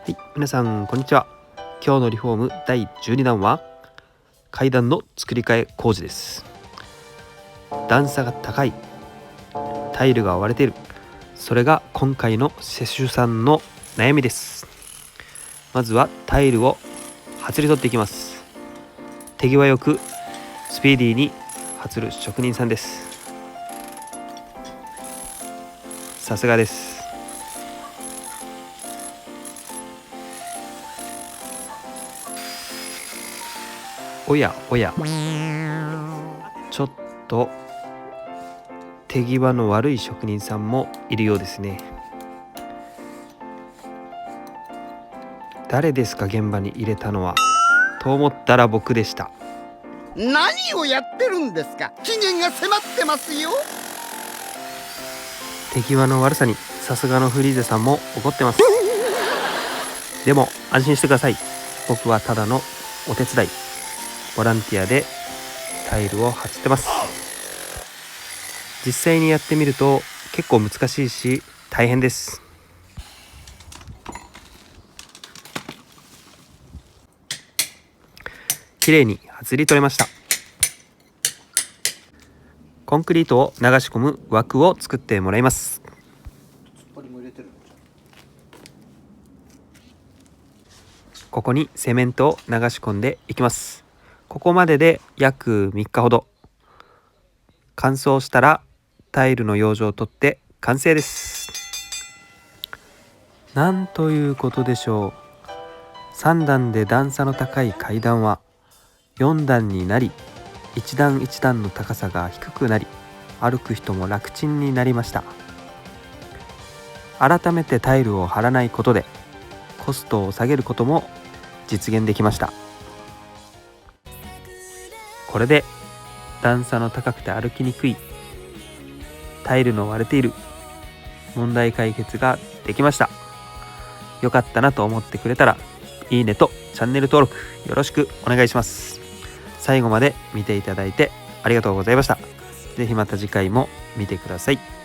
はい、皆さんこんにちは。今日のリフォーム第12弾は階段の作り替え工事です。段差が高い、タイルが割れている、それが今回の施主さんの悩みです。まずはタイルを外り取っていきます。手際よくスピーディーに外る職人さんです。さすがです。おやおや、ちょっと手際の悪い職人さんもいるようですね。誰ですか現場に入れたのは、と思ったら僕でした。何をやってるんですか。期限が迫ってますよ。手際の悪さにさすがのフリーゼさんも怒ってます。でも安心してください。僕はただのお手伝い、ボランティアでタイルを張ってます。実際にやってみると結構難しいし大変です。綺麗に外り取れました。コンクリートを流し込む枠を作ってもらいます。ここにセメントを流し込んでいきます。ここまでで約3日ほど。乾燥したらタイルの養生を取って完成です。なんということでしょう。3段で段差の高い階段は4段になり、1段1段の高さが低くなり、歩く人も楽ちんになりました。改めてタイルを張らないことでコストを下げることも実現できました。これで段差の高くて歩きにくい、タイルの割れている問題解決ができました。よかったなと思ってくれたらいいねとチャンネル登録よろしくお願いします。最後まで見ていただいてありがとうございました。ぜひまた次回も見てください。